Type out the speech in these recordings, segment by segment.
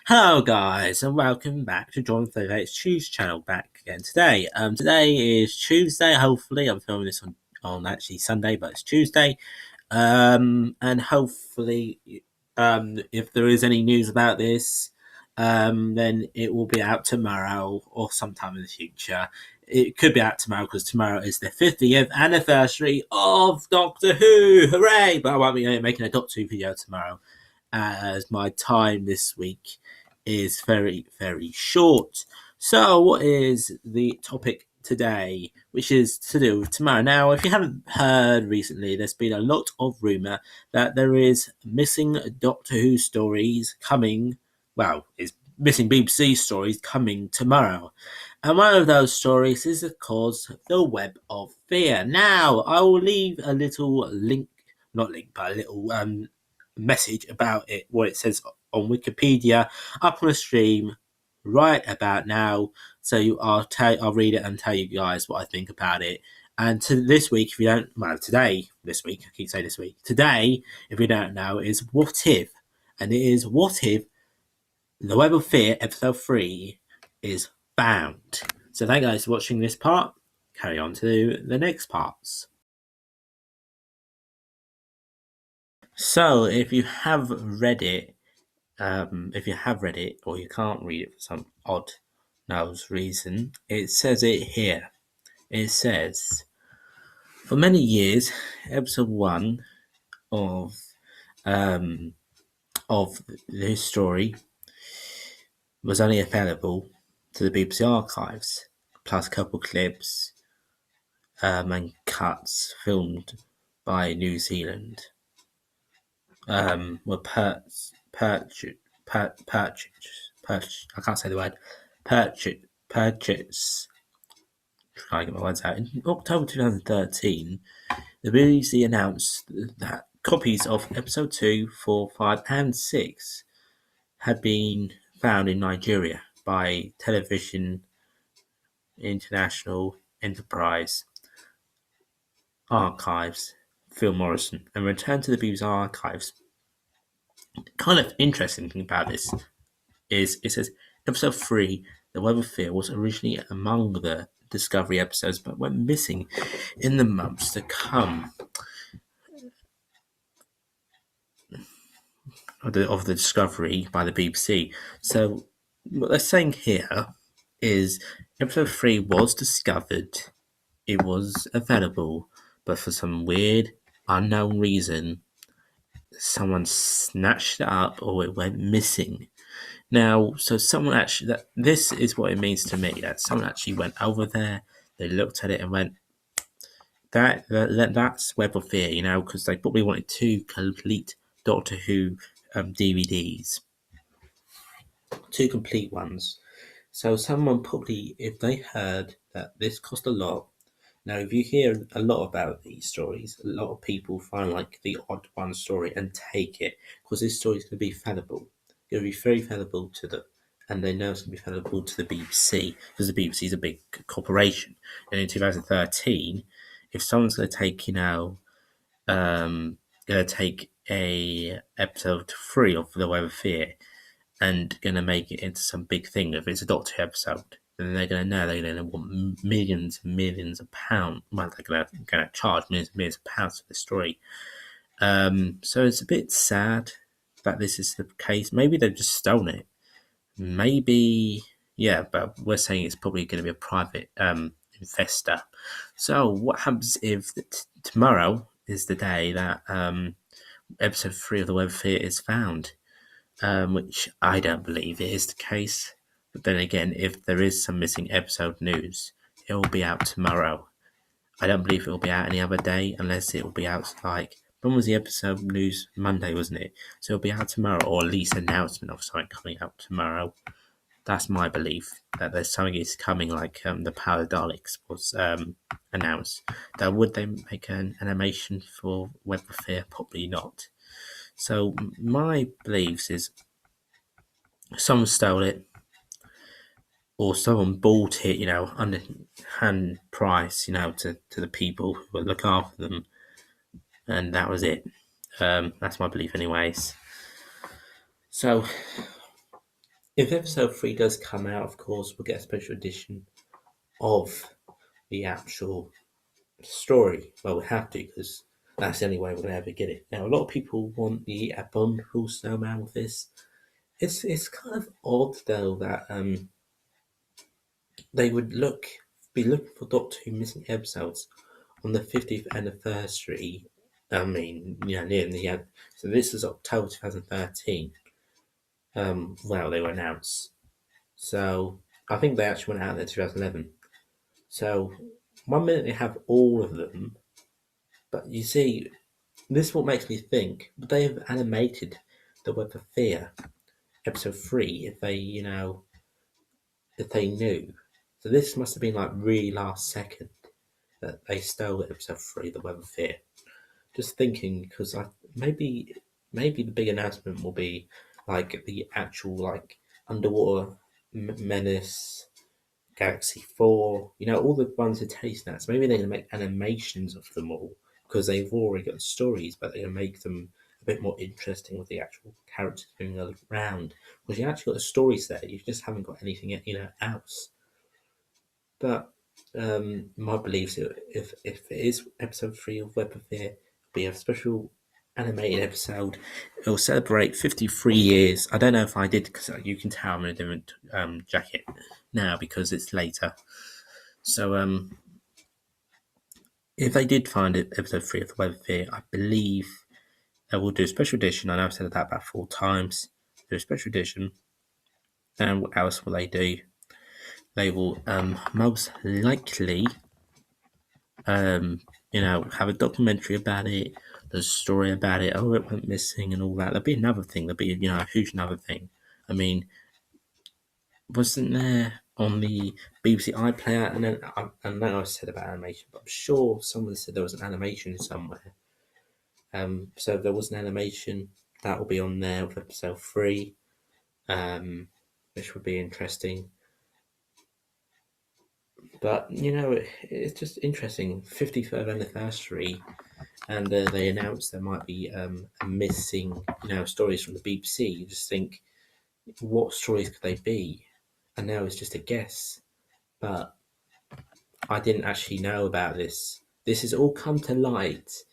Hello guys and welcome back to John 38's Choose channel back again today. Today is Tuesday. Hopefully I'm filming this on actually Sunday, but it's Tuesday. And hopefully if there is any news about this, then it will be out tomorrow or sometime in the future. It could be out tomorrow because tomorrow is the 50th anniversary of Doctor Who. Hooray! But I won't be making a Doctor Who video tomorrow as my time this week is very, very short. So, what is the topic today, which is to do with tomorrow? Now, if you haven't heard recently, there's been a lot of rumour that there is missing Doctor Who stories coming. Well, it's missing BBC stories coming tomorrow. And one of those stories is, of course, The Web of Fear. Now, I will leave a little link, not link, but a little message about it, what it says on Wikipedia, up on the stream right about now. So I'll read it and tell you guys what I think about it. And this week, if you don't, well, today, this week, I keep saying this week, today, if you don't know, is What If? And it is What If The Web of Fear, episode 3, is found. So thank you guys for watching this part. Carry on to the next parts. So, if you have read it, or you can't read it for some odd nose reason, it says it here. It says, for many years, episode 1 of this story was only available to the BBC archives, plus a couple clips and cuts filmed by New Zealand. Were purchased. I can't say the word. Purchase. Trying to get my words out. In October 2013, the BBC announced that copies of episode 2, 4, 5, and 6 had been found in Nigeria by Television International Enterprise Archives, Phil Morrison, and returned to the BBC archives. Kind of interesting thing about this is it says episode 3, The Web of Fear, was originally among the Discovery episodes but went missing in the months to come of the Discovery by the BBC. So what they're saying here is episode 3 was discovered, it was available, but for some weird unknown reason someone snatched it up or it went missing. Now, so someone actually, this is what it means to me, that someone actually went over there, they looked at it and went, that's Web of Fear, because they probably wanted 2 complete Doctor Who DVDs, 2 complete ones. So someone probably, if they heard that this cost a lot, now if you hear a lot about these stories, a lot of people find like the odd one story and take it, because this story is going to be fallible. It's going to be very fallible to them, and they know it's going to be fallible to the BBC, because the BBC is a big corporation. And in 2013, if someone's going to take, a episode 3 of The Web of Fear and going to make it into some big thing, if it's a Doctor Who episode, then they're going to know they're going to want millions and millions of pounds. Well, they're going to charge millions and millions of pounds for the story. So it's a bit sad that this is the case. Maybe they've just stolen it. Maybe, yeah, but we're saying it's probably going to be a private investor. So what happens if tomorrow is the day that episode 3 of The Web of Fear is found? Which I don't believe it is the case. But then again, if there is some missing episode news, it will be out tomorrow. I don't believe it will be out any other day, unless it will be out when was the episode news? Monday, wasn't it? So it'll be out tomorrow, or at least announcement of something coming out tomorrow. That's my belief, that there's something is coming, like the Power of Daleks was announced. Now, would they make an animation for Web of Fear? Probably not. So my beliefs is someone stole it, or someone bought it, under hand price, to the people who would look after them, and that was it. That's my belief, anyways. So If episode 3 does come out, of course, we'll get a special edition of the actual story. Well, we have to because that's the only way we're going to ever get it. Now, a lot of people want the Abominable Snowman with this. It's kind of odd though that they would be looking for Doctor Who missing episodes on the 50th anniversary. I mean, near the end. So this is October 2013. Well, they were announced. So I think they actually went out there in 2011. So one minute they have all of them, but you see, this is what makes me think, would they have animated the Web of Fear episode 3 if they knew? So this must have been like really last second that they stole episode 3, the Web of Fear. Just thinking, because maybe the big announcement will be like the actual like underwater menace, Galaxy 4, all the ones with taste nats. Maybe they're going to make animations of them all because they've already got stories, but they're going to make them a bit more interesting with the actual characters moving around. Because you actually got the stories there, you just haven't got anything else. But my belief is if it is episode 3 of Web of Fear, it'll be a special animated episode. It'll celebrate 53 years. I don't know if I did because you can tell I'm in a different jacket now because it's later. So if they did find it episode 3 of the Web of Fear, I believe they will do a special edition. I know I've said that about 4 times. Do a special edition. And what else will they do? They will most likely have a documentary about it. There's a story about it. Oh, it went missing and all that. There'll be another thing. There'll be a huge another thing. I mean, wasn't there on the BBC iPlayer? And then I know I said about animation, but I'm sure someone said there was an animation somewhere. So if there was an animation, that will be on there with episode 3, which would be interesting. But it's just interesting. 53rd anniversary, and they announced there might be missing, stories from the BBC. You just think, what stories could they be? And now it's just a guess. But I didn't actually know about this. This has all come to light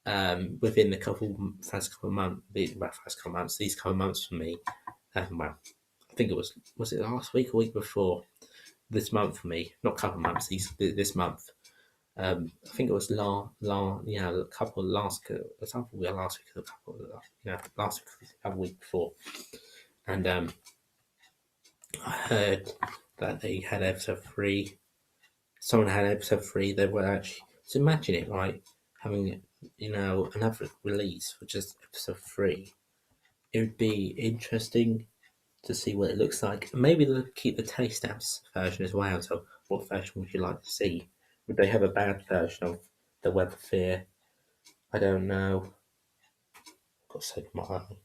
within the first couple of months. These couple of months for me. Well, I think it was it last week or week before? This month for me, not couple of months. This month. I think it was last week, a couple, last week, a week before, and I heard that they had episode 3. Someone had episode 3. They were actually, so imagine it, right? Having another release for just episode 3. It would be interesting to see what it looks like. Maybe they'll keep the taste apps version as well. So, what version would you like to see? Would they have a bad version of the Web of Fear? I don't know. I've got to say my eye.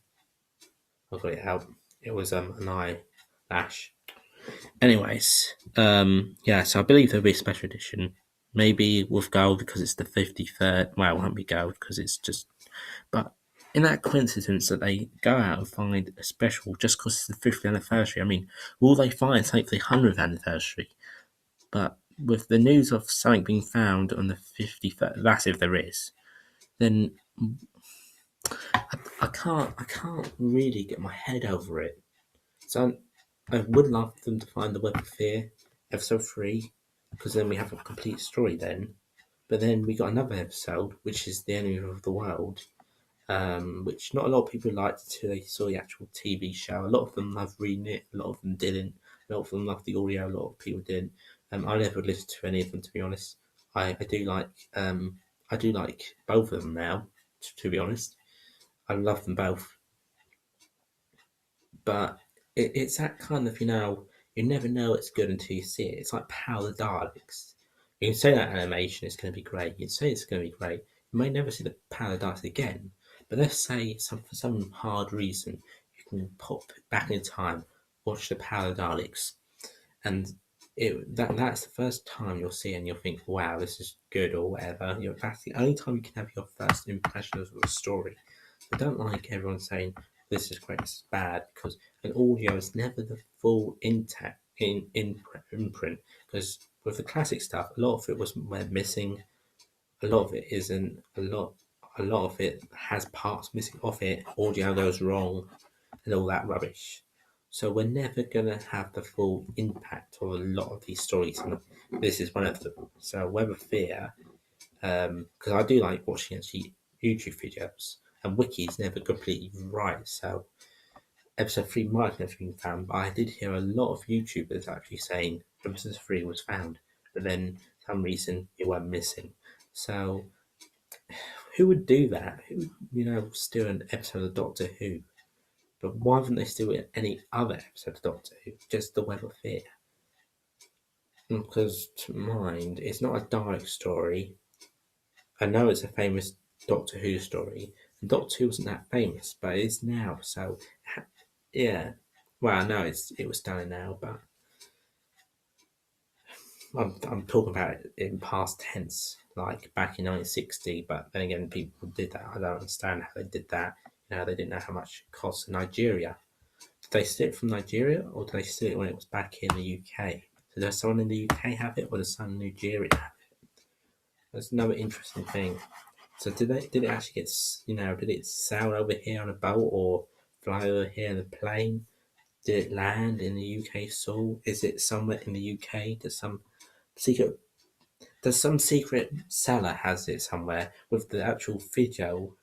I've got it out. It was an eyelash. Anyways, so I believe there'll be a special edition. Maybe with gold because it's the 53rd. Well, it won't be gold because it's just. But in that coincidence that they go out and find a special just because it's the 50th anniversary, I mean, will they find something for the 100th anniversary? But with the news of something being found on the 53rd, that's if there is, then I can't really get my head over it. So I would love them to find the Web of Fear episode 3 because then we have a complete story then. But then we got another episode which is the enemy of the world, which not a lot of people liked until they saw the actual TV show. A lot of them loved reading it, a lot of them didn't. A lot of them loved the audio, a lot of people didn't. I never listened to any of them, to be honest. I do like both of them now, to be honest. I love them both. But it's that kind of, you never know it's good until you see it. It's like Power of the Daleks. You can say that animation is going to be great. You can say it's going to be great. You may never see the Power of the Daleks again. But let's say for some hard reason, you can pop back in time, watch the Power of the Daleks, and that's the first time you'll see it and you'll think, wow, this is good or whatever. That's the only time you can have your first impression of a story. I don't like everyone saying, this is great, this is bad, because an audio is never the full intact in imprint. Because with the classic stuff, a lot of it was missing, a lot of it isn't, a lot of it has parts missing off it, audio goes wrong, and all that rubbish. So we're never gonna have the full impact of a lot of these stories, and this is one of them. So Web of Fear, because I do like watching actually YouTube videos, and Wiki's never completely right. So episode 3 might have never been found, but I did hear a lot of YouTubers actually saying episode 3 was found, but then for some reason it went missing. So who would do that? Who would, steal an episode of Doctor Who? But why wouldn't they steal any other episode of Doctor Who? Just the Web of Fear. Because to mind, it's not a direct story. I know it's a famous Doctor Who story. And Doctor Who wasn't that famous, but it is now. So, yeah. Well, I know it was done now, but I'm talking about it in past tense, like back in 1960. But then again, people did that. I don't understand how they did that. They didn't know how much it cost in Nigeria. Did they steal it from Nigeria, or did they steal it when it was back in the UK? So does someone in the UK have it, or does someone in Nigeria have it? That's another interesting thing. So did it actually get, did it sail over here on a boat or fly over here in a plane? Did it land in the UK soil? Is it somewhere in the UK? Secret some secret seller has it somewhere with the actual video,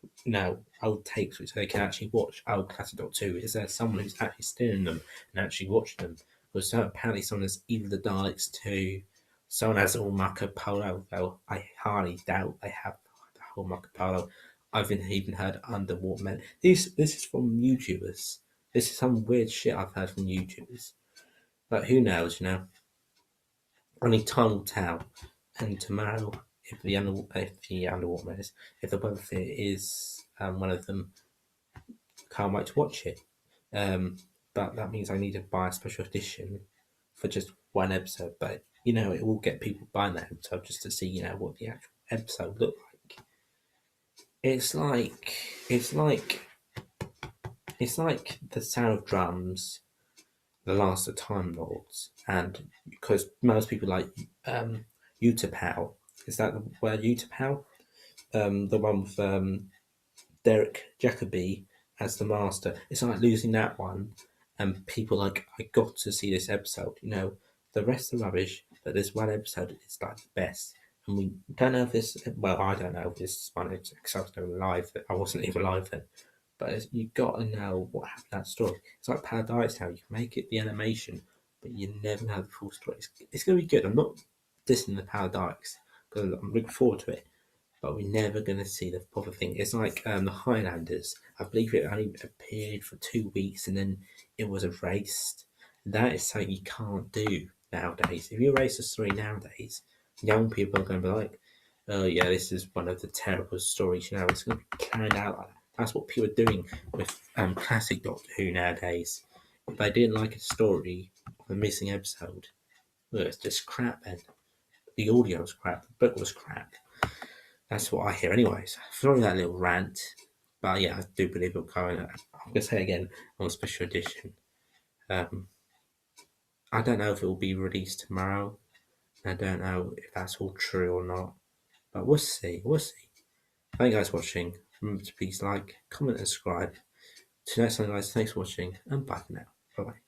old tapes which they can actually watch old classic Doctor Who? Is there someone who's actually stealing them and actually watching them? Because apparently someone has either the Daleks too, someone has all Marco Polo, though I hardly doubt they have the whole Marco Polo. I've even heard underwater men. This is from YouTubers. This is some weird shit I've heard from YouTubers. But who knows? Only time will tell. And tomorrow, if the underwater man is, if the Web of Fear is one of them, can't wait to watch it. But that means I need to buy a special edition for just one episode. But it will get people buying that episode just to see what the actual episode looked like. It's like the Sound of Drums, The Last of Time Lords, and because most people like Utapau. Is that the word Utapau? The one with Derek Jacobi as the master. It's like losing that one, and people like, I got to see this episode. The rest of the rubbish, but this one episode is like the best. And we don't know if this. Well, I don't know if this one because I was never alive. I wasn't even alive then. But you got to know what happened in that story. It's like Paradise Now. You can make it the animation, but you never know the full story. It's going to be good. I'm not dissing the Paradise because I'm looking forward to it, but we're never going to see the proper thing. It's like the Highlanders. I believe it only appeared for 2 weeks and then it was erased. That is something you can't do nowadays. If you erase a story nowadays, young people are going to be like, oh yeah, this is one of the terrible stories. It's going to be carried out like that. That's what people are doing with classic Doctor Who nowadays. If they didn't like a story of a missing episode, well, it's just crap then. The audio was crap, the book was crap. That's what I hear anyways. Sorry that little rant. But yeah, I do believe it'll go in. I'm going to say again on a special edition. I don't know if it will be released tomorrow. I don't know if that's all true or not. But we'll see. We'll see. Thank you guys for watching. Remember to please like, comment, and subscribe. Till next time, guys. Thanks for watching, and bye for now. Bye bye.